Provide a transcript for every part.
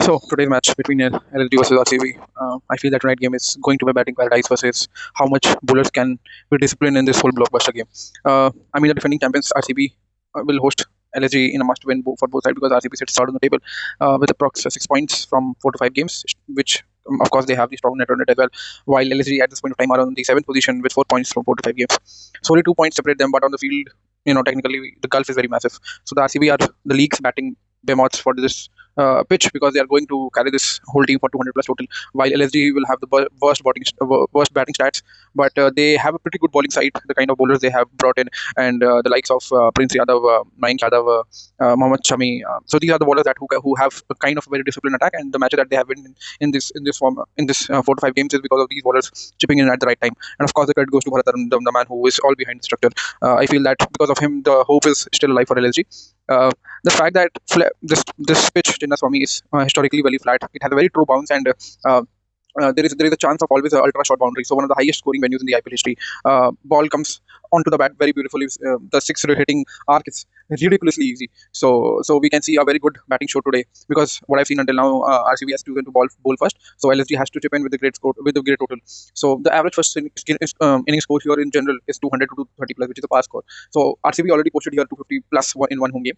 So today's match between LSG versus RCB, I feel that tonight game is going to be batting paradise versus how much bowlers can be disciplined in this whole blockbuster game. The defending champions RCB will host LSG in a must-win for both sides because RCB sits third on the table with approx 6 points from 4 to 5 games, which of course they have the strong net on it as well. While LSG at this point of time are on the seventh position with 4 points from 4 to 5 games. So only 2 points separate them, but on the field, technically the gulf is very massive. So the RCB are the league's batting behemoths for this pitch because they are going to carry this whole team for 200 plus total. While LSG will have the worst batting stats, but they have a pretty good bowling side. The kind of bowlers they have brought in, and the likes of Prince Yadav, Mayank Yadav, Mohammed, Shami. So these are the bowlers who have a kind of a very disciplined attack, and the matches that they have been in this form in this 4 to 5 games is because of these bowlers chipping in at the right time. And of course, the credit goes to Bharat, the man who is all behind the structure. I feel that because of him, the hope is still alive for LSG. Uh, the fact that this pitch Chinnaswamy is historically very flat. It has a very true bounce, and there is a chance of always an ultra short boundary. So one of the highest scoring venues in the IPL history. Ball comes onto the bat very beautifully. The six hitting arc is ridiculously easy. So we can see a very good batting show today because what I've seen until now, RCB has chosen to bowl first. So LSG has to chip in with the great score with the great total. So the average first inning score here in general is 200 to 230 plus, which is a pass score. So RCB already posted here 250 plus in one home game.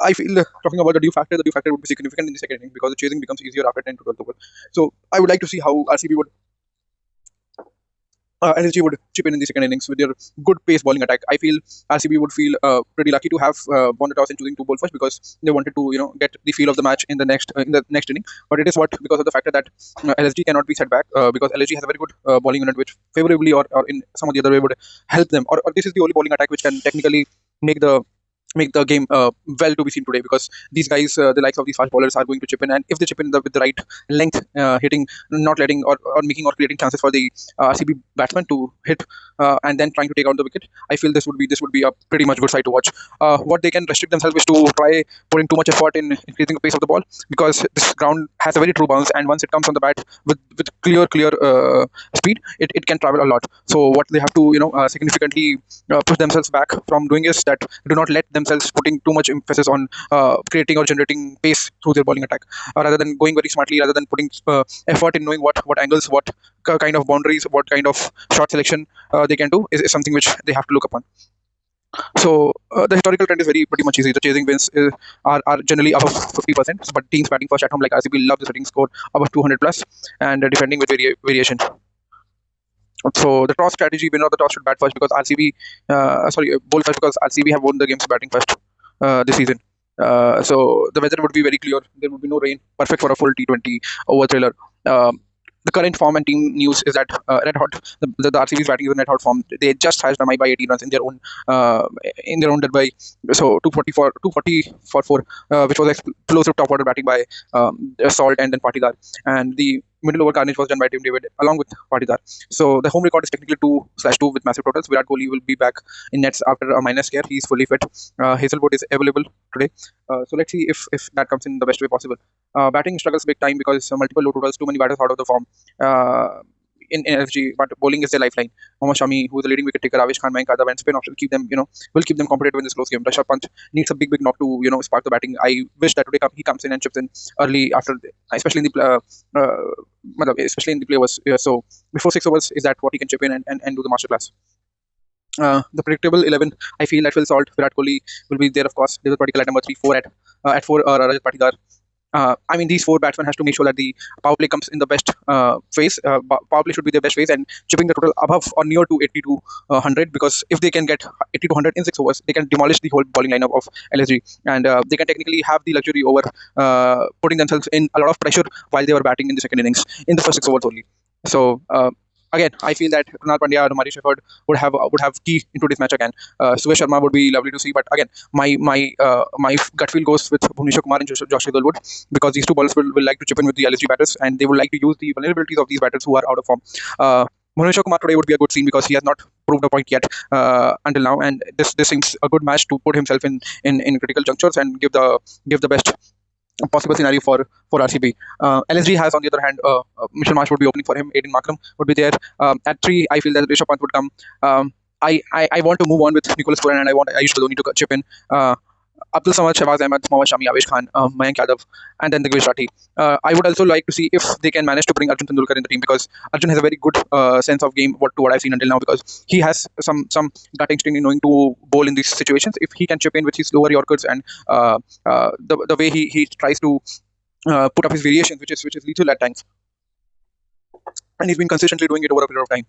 I feel talking about the due factor would be significant in the second inning because the chasing becomes easier after 10 to 12 overs. So I would like to see how LSG would chip in the second innings with their good pace bowling attack. I feel RCB would feel pretty lucky to have won the toss and choosing to bowl first because they wanted to get the feel of the match in the next inning. But it is what because of the factor that LSG cannot be set back because LSG has a very good bowling unit which favorably or in some of the other way would help them. Or this is the only bowling attack which can technically make the game well to be seen today because these guys, the likes of these fast bowlers, are going to chip in, and if they chip in with the right length, hitting, not letting or making or creating chances for the RCB batsman to hit and then trying to take out the wicket, I feel this would be a pretty much good side to watch. What they can restrict themselves is to try putting too much effort in increasing the pace of the ball because this ground has a very true bounce, and once it comes on the bat with clear speed, it can travel a lot. So what they have to significantly push themselves back from doing is that do not let themselves putting too much emphasis on creating or generating pace through their bowling attack, rather than going very smartly, rather than putting effort in knowing what angles, what kind of boundaries, what kind of shot selection they can do is something which they have to look upon. So the historical trend is pretty much easy. The chasing wins are generally above 50%, but teams batting first at home like RCB love the setting score above 200 plus and defending with variation. So the toss strategy, winner of the toss should bat first because bowl first because RCB have won the games batting first this season. So the weather would be very clear. There would be no rain. Perfect for a full T20 over thriller. The current form and team news is that red hot. The RCB's batting is in red hot form. They just hashed Ramai by 18 runs in their own dead by. So 240 for 4, which was explosive top order batting by Salt and then Patidar, and the middle over carnage was done by Tim David along with Patidar. So the home record is technically 2/2 with massive totals. Virat Kohli will be back in nets after a minor scare. He's fully fit. Hazelwood is available today. So let's see if that comes in the best way possible. Batting struggles big time because multiple low totals, too many batters out of the form. In LSG, but bowling is their lifeline. Mohammed Shami, who is the leading wicket taker, Avesh Mayank, Yadav, and spin option will keep them competitive in this close game. Rishabh Pant needs a big knock to spark the batting. I wish that today he comes in and chips in early after, especially in the players. So before 6 overs, is that what he can chip in and do the masterclass? The predictable 11, I feel that Phil Salt, Virat Kohli will be there, of course. There's a particular at number 3, 4 at 4, Rajat Patidar. These 4 batsmen has to make sure that the power play comes in the best phase. Power play should be their best phase and chipping the total above or near to 80 to 100 because if they can get 80 to 100 in 6 overs, they can demolish the whole bowling lineup of LSG and they can technically have the luxury over putting themselves in a lot of pressure while they were batting in the second innings in the first 6 overs only. So again, I feel that Kunal Pandya or Mari Shepherd would have key into this match again. Suresh Sharma would be lovely to see, but again, my gut feel goes with Bhuvneshwar Kumar and Josh Hazelwood because these two bowlers will like to chip in with the LSG batters and they would like to use the vulnerabilities of these batters who are out of form. Bhuvneshwar Kumar today would be a good scene because he has not proved a point yet until now, and this seems a good match to put himself in critical junctures and give the best possible scenario for RCB. LSG has, on the other hand, Mitchell Marsh would be opening for him. Aiden Markram would be there. At 3, I feel that Rishabh Pant would come. I want to move on with Nicholas Puran and I want Ayush Badoni to chip in. Abdul Samad, Shahbaz Ahmed, Mohammad Shami, Avesh Khan, Mayank Yadav, and then the Gujarati. I would also like to see if they can manage to bring Arjun Tendulkar in the team, because Arjun has a very good sense of game, what I've seen until now, because he has some gut instinct in knowing to bowl in these situations. If he can chip in with his lower Yorkers and the way he tries to put up his variations, which is lethal at times, and he's been consistently doing it over a period of time.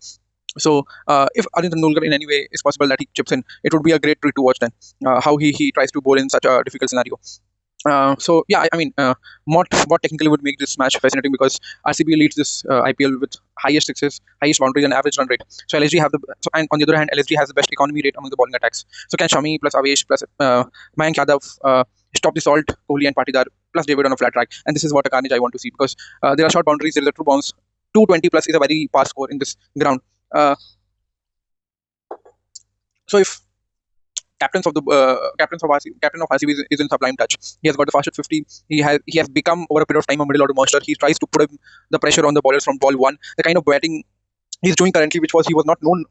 So if Arjun Tendulkar in any way is possible that he chips in, it would be a great treat to watch then. How he tries to bowl in such a difficult scenario. So yeah, what technically would make this match fascinating, because RCB leads this IPL with highest sixes, highest boundaries, and average run rate. So LSG and on the other hand, LSG has the best economy rate among the bowling attacks. So can Shami plus Avesh plus Mayank Yadav stop the Salt, Kohli and Patidar plus David on a flat track? And this is what a carnage I want to see, because there are short boundaries, there is a true bounce. 220 plus is a very fast score in this ground. So if captain of RCB is in sublime touch. He has got the fastest 50. He has become over a period of time a middle order monster. He tries to put the pressure on the bowlers from ball one. The kind of batting he's doing currently, which he was not known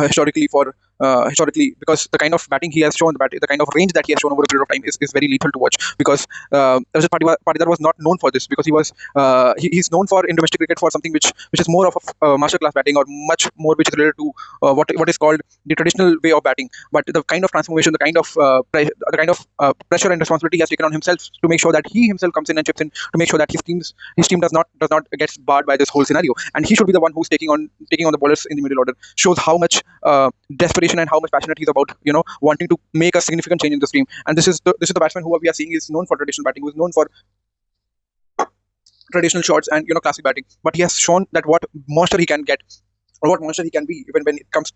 historically, because the kind of batting he has shown, the kind of range that he has shown over a period of time is very lethal to watch. Because Rajat Patidar was not known for this, because he's known for in domestic cricket for something which is more of a master class batting, or much more which is related to what is called the traditional way of batting. But the kind of transformation, the kind of pressure and responsibility he has taken on himself to make sure that he himself comes in and chips in to make sure that his team does not get barred by this whole scenario, and he should be the one who's taking on the bowlers in the middle order. Shows how much desperation and how much passionate he's about wanting to make a significant change in this team. And this is the batsman who we are seeing is known for traditional batting, who is known for traditional shots and classic batting, but he has shown that what monster he can get, or what monster he can be even when it comes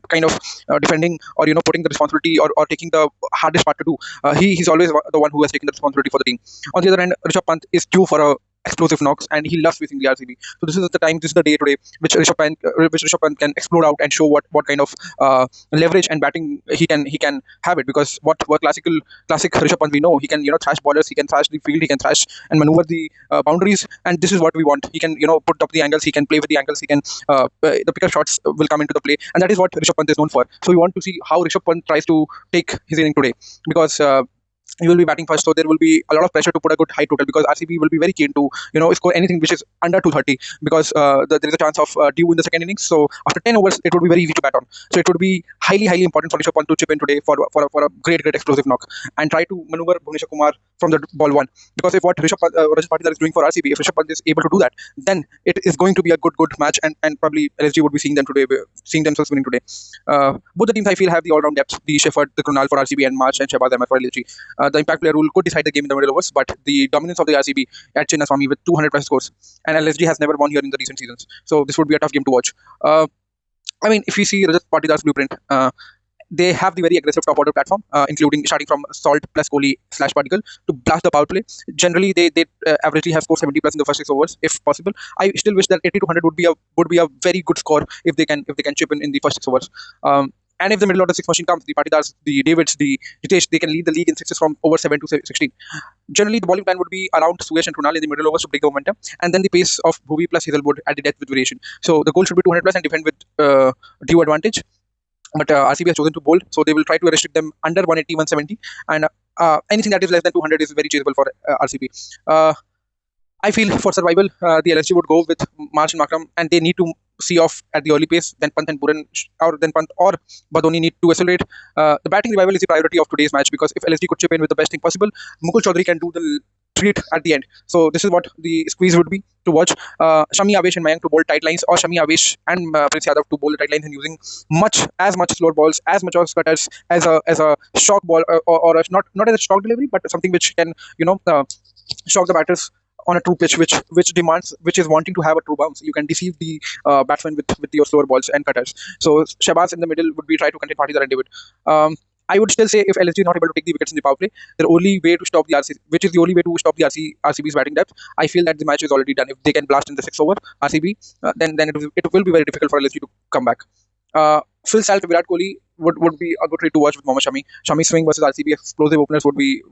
kind of defending, or putting the responsibility, or taking the hardest part to do. He's always the one who has taken the responsibility for the team. On the other hand, Rishabh Pant is due for a explosive knocks, and he loves facing the RCB. So this is the day today which Rishabh Pant can explode out and show what kind of leverage and batting he can have it. Because what classic Rishabh Pant we know, he can thrash bowlers, he can thrash the field, he can thrash and maneuver the boundaries, and this is what we want. He can put up the angles, he can play with the angles, he can the pickup shots will come into the play, and that is what Rishabh Pant is known for. So we want to see how Rishabh Pant tries to take his inning today, because he will be batting first, so there will be a lot of pressure to put a good high total, because RCB will be very keen to score anything which is under 230, because there is a chance of due in the second innings. So after 10 overs, it would be very easy to bat on. So it would be highly important for Rishabh Pant to chip in today for a great explosive knock, and try to maneuver Bhuvneshwar Kumar from the ball one. Because if what Rajat Patidar is doing for RCB, if Rishabh Pant is able to do that, then it is going to be a good match, and probably LSG would be seeing themselves winning today. Both the teams I feel have the all-round depth: the Shepherd, the Krunal for RCB, and March and Shahbaz Ahmed for LSG. The impact player rule could decide the game in the middle overs, but the dominance of the RCB at Chinnaswamy with 200 plus scores, and LSG has never won here in the recent seasons. So this would be a tough game to watch. If we see Rajat Patidar's blueprint, they have the very aggressive top order platform, including starting from Salt plus Kohli / Particle to blast the power play. Generally, they averagely have scored 70 plus in the first 6 overs, if possible. I still wish that 80 to 100 would be a very good score if they can chip in the first 6 overs. And if the middle order six machine comes, the Patidars, the Davids, the Hitesh, they can lead the league in sixes from over 7 to 16. Generally, the bowling plan would be around Suyash and Krunal in the middle overs to break the momentum, and then the pace of Bhuvi plus Hazelwood at the death with variation. So the goal should be 200 plus and defend with due advantage. But RCB has chosen to bowl, so they will try to restrict them under 180, 170, and anything that is less than 200 is very chaseable for RCB. I feel for survival, the LSG would go with Marsh and Makram, and they need to see off at the early pace. Then Pant and Puran, then Pant or Badoni need to accelerate. The batting revival is the priority of today's match, because if LSG could chip in with the best thing possible, Mukul Chaudhary can do the treat at the end. So this is what the squeeze would be to watch. Shami Avesh and Mayank to bowl tight lines, or Shami Avesh and Prince Yadav to bowl the tight lines and using as much slower balls, as much as cutters, as a shock ball, or not as a shock delivery, but something which can shock the batters on a true pitch, which is wanting to have a true bounce. You can deceive the batsman with your slower balls and cutters. So Shahbaz in the middle would be try to contain Patidar and David. I would still say if LSG is not able to take the wickets in the power play, the only way to stop the RCB's batting depth, I feel that the match is already done. If they can blast in the 6th over RCB, then it will be very difficult for LSG to come back. Phil Salt, Virat Kohli would be a good trade to watch with Mohammad Shami. Shami swing versus RCB explosive openers would be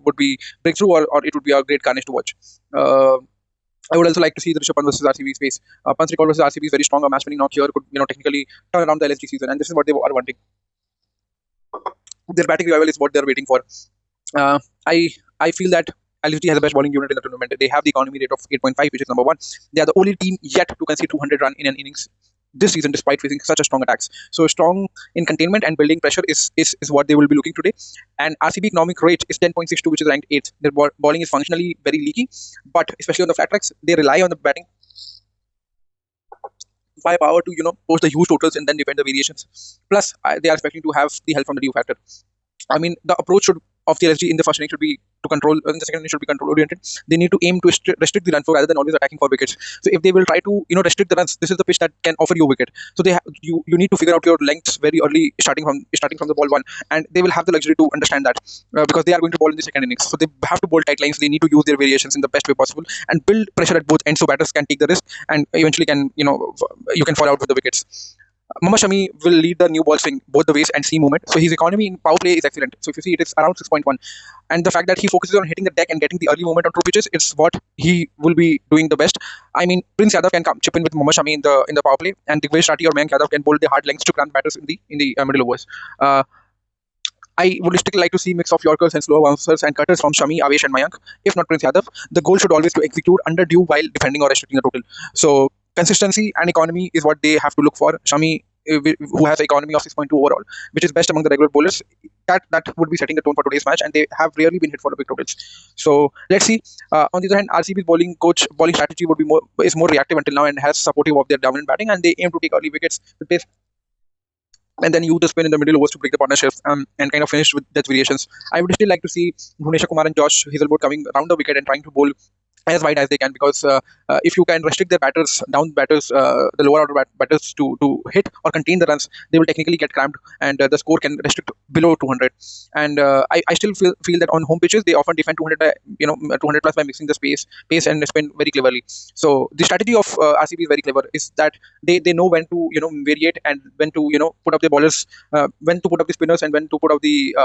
breakthrough, or it would be a great carnage to watch. I would also like to see the Rishabh Pant versus RCB space. Pant's record versus RCB is very strong. A match winning knock here could technically turn around the LSG season, and this is what they are wanting. Their batting revival is what they're waiting for. Uh, I I feel that LSG has the best bowling unit in the tournament. They have the economy rate of 8.5, which is number one. They are the only team yet to concede 200 run in an innings this season, despite facing such a strong attacks. So strong in containment and building pressure is what they will be looking today. And RCB economic rate is 10.62, which is ranked 8th. Their bowling is functionally very leaky, but especially on the flat tracks, they rely on the batting firepower to post the huge totals and then defend the variations. Plus, they are expecting to have the help from the due factor. I mean, the approach should of the LSG in the first inning should be to control, in the second inning should be control oriented. They need to aim to restrict the run flow rather than always attacking for wickets. So if they will try to restrict the runs, this is the pitch that can offer you a wicket. So you need to figure out your lengths very early, starting from the ball one, and they will have the luxury to understand that because they are going to bowl in the second innings. So they have to bowl tight lines. They need to use their variations in the best way possible and build pressure at both ends so batters can take the risk and eventually can you can fall out with the wickets. Mohammed Shami will lead the new ball swing both the ways and seam movement. So his economy in power play is excellent. So if you see, it is around 6.1. And the fact that he focuses on hitting the deck and getting the early movement on true pitches, it's what he will be doing the best. I mean, Prince Yadav can come chip in with Mohammed Shami in the power play, and Digvesh Rathi or Mayank Yadav can bowl the hard lengths to cramp batters in the middle overs. I would still like to see mix of Yorkers and slower bouncers and cutters from Shami, Avesh and Mayank, if not Prince Yadav. The goal should always to execute under due while defending or restricting the total. So consistency and economy is what they have to look for. Shami, who has an economy of 6.2 overall, which is best among the regular bowlers, that would be setting the tone for today's match, and they have rarely been hit for the big totals. So let's see. On the other hand, RCB's bowling strategy would be more reactive until now and has supportive of their dominant batting, and they aim to take early wickets with pace and then use the spin in the middle overs to break the partnerships and kind of finish with death variations. I would still like to see Bhuvneshwar Kumar and Josh Hazelwood coming around the wicket and trying to bowl as wide as they can, because if you can restrict their batters, the lower order batters to hit or contain the runs, they will technically get cramped and the score can restrict below 200. And I still feel that on home pitches they often defend 200 200 plus by mixing the pace and spin very cleverly. So the strategy of RCB is very clever. Is that they know when to variate and when to put up the bowlers, when to put up the spinners and when to put up the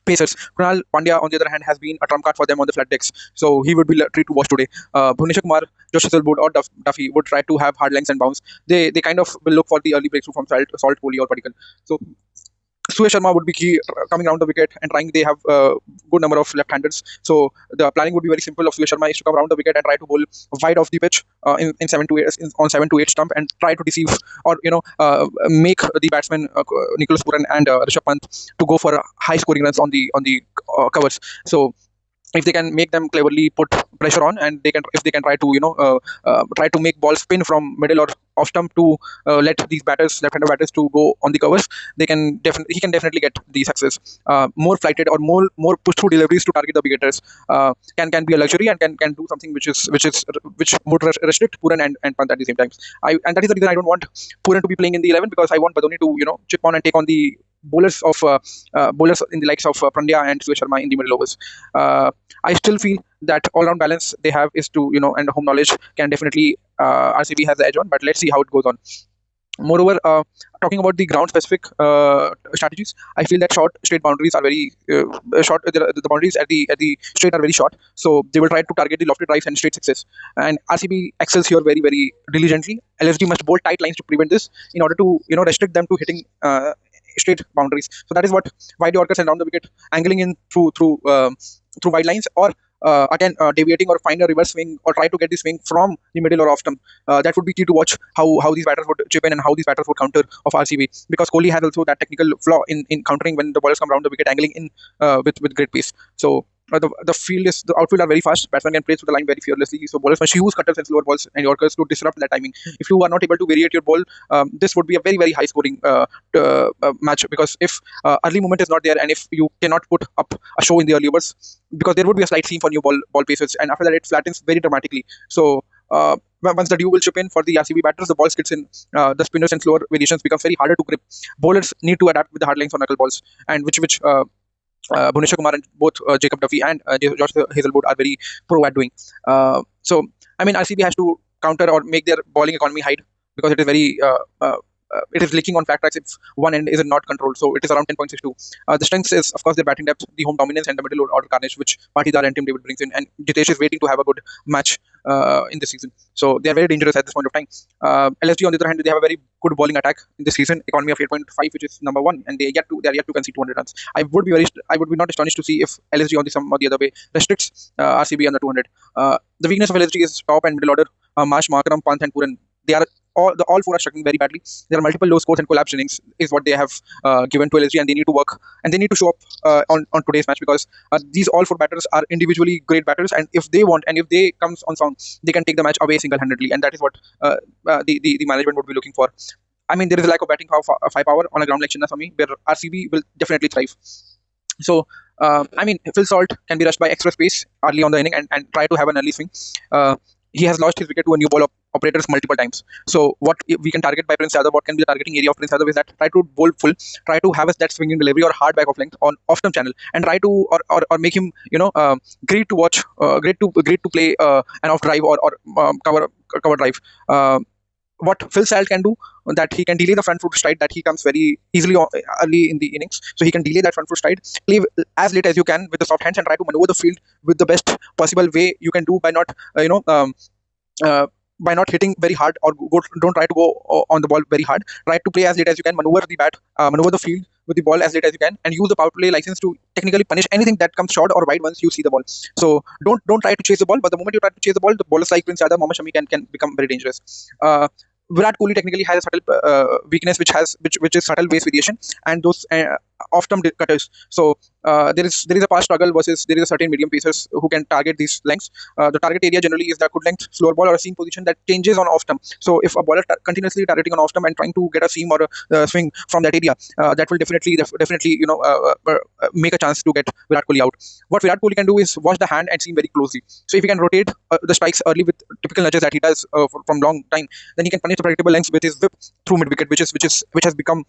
pacers. Kunal Pandya, on the other hand, has been a trump card for them on the flat decks, so he would be a treat to watch today. Bhuvneshwar Kumar, Josh Hazelwood, or Duffy would try to have hard lengths and bounce. They kind of will look for the early breakthrough from Salt, Kohli, or Padikkal. So Suresh Sharma would be key coming around the wicket and trying. They have a good number of left-handers, so the planning would be very simple. Of Suresh Sharma is to come around the wicket and try to bowl wide off the pitch in 7 to 8 on 7 to 8 stump and try to deceive or make the batsmen Nicholas Puran and Rishabh Pant to go for high scoring runs on the covers. So if they can make them cleverly put pressure on, and if they can try to try to make balls spin from middle or off stump to let these left-hander batters to go on the covers, he can definitely get the success. More flighted or more push through deliveries to target the wicketers can be a luxury and can do something which would restrict Puran and Pant at the same time. And that is the reason I don't want Puran to be playing in the 11, because I want Badoni to chip on and take on the bowlers in the likes of Pandya and Suresh Sharma in the middle overs. I still feel that all-round balance they have is and home knowledge can definitely RCB has the edge on, but let's see how it goes on. Moreover, talking about the ground-specific strategies, I feel that short straight boundaries are very short. The boundaries at the straight are very short, so they will try to target the lofted drives and straight sixes. And RCB excels here very very diligently. LSG must bowl tight lines to prevent this in order to restrict them to hitting straight boundaries. So that is what wide Yorkers and round the wicket, angling in through wide lines, or again deviating or find a reverse swing or try to get the swing from the middle or off stump. That would be key to watch how these batters would chip in and how these batters would counter of RCB, because Kohli has also that technical flaw in countering when the ballers come around the wicket angling in with great pace. So the outfield are very fast. Batsmen can play through the line very fearlessly. So bowlers must use cutters and slower balls and Yorkers to disrupt that timing. If you are not able to variate your ball, this would be a very very high scoring match, because if early movement is not there and if you cannot put up a show in the early overs, because there would be a slight seam for new ball paces, and after that it flattens very dramatically. So once the dew will chip in for the RCB batters, the ball skids in, the spinners and slower variations becomes very harder to grip. Bowlers need to adapt with the hard lines on knuckle balls, and which Bhuvneshwar Kumar and both Jacob Duffy and Josh Hazelwood are very pro at doing. So I mean, RCB has to counter or make their bowling economy hide, because it is very it is leaking on flat tracks if one end is not controlled. So it is around 10.62. The strength is, of course, their batting depth, the home dominance, and the middle order carnage, which Patidar and Tim David brings in. And Jitesh is waiting to have a good match in this season. So they are very dangerous at this point of time. LSG on the other hand, they have a very good bowling attack in this season, economy of 8.5, which is number one, and they are yet to concede 200 runs. I would be not astonished to see if LSG on the some or the other way restricts RCB under 200. The weakness of LSG is top and middle order. Marsh, Markram, Pant, and Puran. They are all four are struggling very badly. There are multiple low scores and collapse innings is what they have given to LSG, and they need to work and they need to show up on today's match, because these all four batters are individually great batters, and if they want and if they comes on song, they can take the match away single-handedly, and that is what the management would be looking for. I mean, there is a lack of batting firepower on a ground like Chinnaswamy, where RCB will definitely thrive. So, I mean, Phil Salt can be rushed by extra space early on the inning and try to have an early swing. He has lost his wicket to a new ball operators multiple times. So, what we can target by Prince Yadav, what can be the targeting area of Prince Yadav is that try to bowl full, try to have us that swinging delivery or hard back of length on off-stump channel, and try to or make him great to watch, great to play an off drive or cover drive. What Phil Salt can do, that he can delay the front foot stride that he comes very easily early in the innings. So he can delay that front foot stride, play as late as you can with the soft hands, and try to maneuver the field with the best possible way you can do by not by not hitting very hard, or don't try to go on the ball very hard. Try to play as late as you can, maneuver the field with the ball as late as you can, and use the power play license to technically punish anything that comes short or wide once you see the ball. So don't try to chase the ball, but the moment you try to chase the ball, the bowlers like Prince Yadav, Mohammed Shami can become very dangerous. Virat Kohli technically has a subtle weakness, which is subtle base variation and those off-term cutters. So there is a past struggle versus there is a certain medium pacers who can target these lengths. The target area generally is the good length slower ball or a seam position that changes on off-term. So if a bowler continuously targeting on off-term and trying to get a seam or a swing from that area, that will definitely make a chance to get Virat Kohli out. What Virat Kohli can do is watch the hand and seam very closely. So if he can rotate the strikes early with typical nudges that he does from long time, then he can punish the predictable lengths with his whip through mid wicket, which has become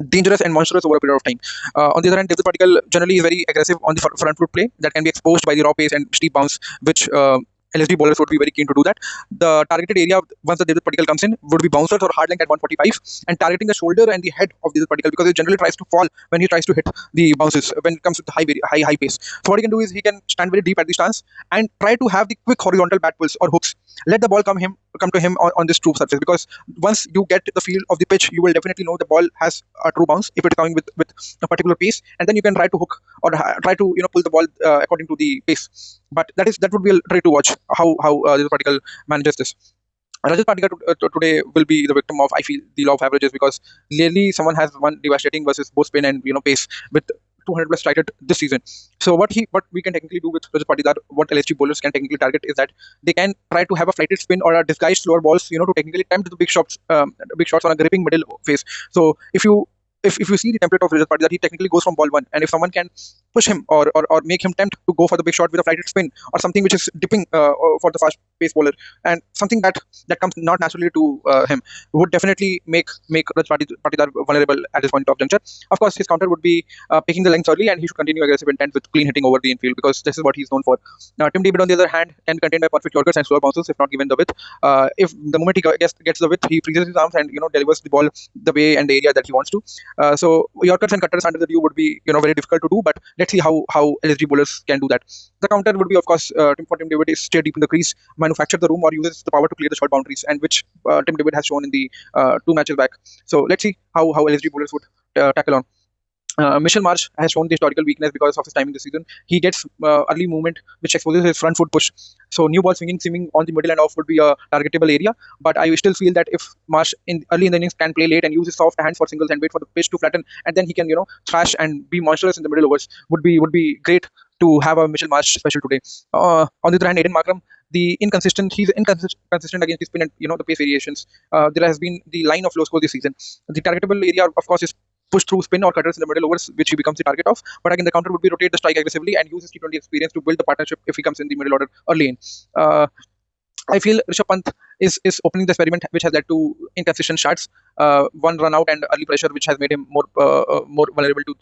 dangerous and monstrous over a period of time. On the other hand, Devdutt Padikkal generally is very aggressive on the front foot play that can be exposed by the raw pace and steep bounce, which LSD bowlers would be very keen to do that. The targeted area once the Devdutt Padikkal comes in would be bouncers or hard length at 145, and targeting the shoulder and the head of Devdutt Padikkal, because he generally tries to fall when he tries to hit the bounces when it comes to the high pace. So what he can do is he can stand very deep at the stance and try to have the quick horizontal bat pulls or hooks. Let the ball come to him on this true surface, because once you get the feel of the pitch, you will definitely know the ball has a true bounce if it's coming with a particular pace, and then you can try to hook or try to pull the ball according to the pace. But that would be a try to watch how this particular manages this. Rajat Patidar today will be the victim of, I feel, the law of averages, because clearly someone has one devastating versus both spin and pace with 200 plus strike this season. So what we can technically do with Rajat Patidar, what LSG bowlers can technically target is that they can try to have a flighted spin or a disguised slower balls, to technically tempt the big shots on a gripping middle phase. So if you see the template of Rajat Patidar, he technically goes from ball one, and if someone can push him or make him tempt to go for the big shot with a flighted spin or something which is dipping for the fast pace bowler, and something that comes not naturally to him, would definitely make Rajat Patidar vulnerable at this point of juncture. Of course, his counter would be picking the lengths early, and he should continue aggressive intent with clean hitting over the infield, because this is what he's known for. Tim David, on the other hand, can be contained by perfect yorkers and slower bounces if not given the width. If the moment he gets the width, he freezes his arms and delivers the ball the way and the area that he wants to. So yorkers and cutters under the dew would be very difficult to do, but let's see how LSG bowlers can do that. The counter would be, of course, Tim David is stay deep in the crease, manufacture the room, or uses the power to clear the short boundaries, and which Tim David has shown in the 2 matches back. So let's see how LSG bowlers would tackle on. Mitchell Marsh has shown the historical weakness because of his timing this season. He gets early movement, which exposes his front foot push. So new ball swinging, seaming on the middle and off would be a targetable area. But I still feel that if Marsh early in the innings can play late and use his soft hands for singles and wait for the pitch to flatten, and then he can thrash and be monstrous in the middle overs, would be great to have a Mitchell Marsh special today. On the other hand, Aiden Markram, he's inconsistent against the spin and the pace variations. There has been the line of low score this season. The targetable area, of course, is push through spin or cutters in the middle overs, which he becomes the target of. But again, the counter would be rotate the strike aggressively and use his T20 experience to build the partnership if he comes in the middle order early in. I feel Rishabh Pant is opening the experiment, which has led to inconsistent shots, one run out and early pressure, which has made him more vulnerable to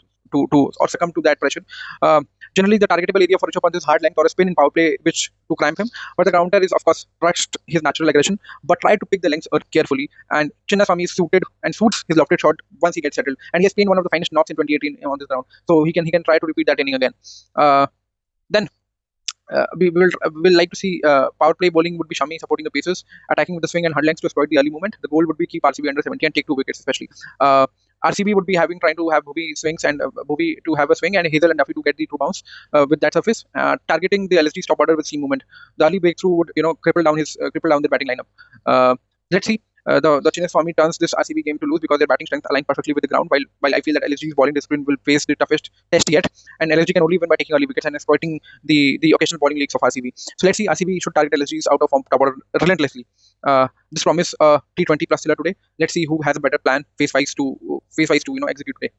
or succumb to that pressure. Generally, the targetable area for Rishabh Pant is hard length or a spin in power play, which to cramp him. But the counter is, of course, trust his natural aggression, but try to pick the lengths carefully. And Chinnaswamy is suits his lofted shot once he gets settled. And he has played one of the finest knocks in 2018 on this round, so he can try to repeat that inning again. Then We will like to see power play bowling would be Shami supporting the paces, attacking with the swing and hard lengths to exploit the early movement. The goal would be keep RCB under 70 and take 2 wickets, especially. RCB would be trying to have Bhuvi swings and Bhuvi to have a swing and Hazel and Duffy to get the true bounce with that surface, targeting the LSG stop order with seam movement. The early breakthrough would cripple down the batting lineup. Let's see. The Chinnaswamy turns this RCB game to lose because their batting strength align perfectly with the ground. While I feel that LSG's bowling discipline will face the toughest test yet, and LSG can only win by taking early wickets and exploiting the occasional bowling leaks of RCB. So let's see. RCB should target LSG's out of form top order relentlessly. This promise T20 plus thriller today. Let's see who has a better plan face wise to execute today.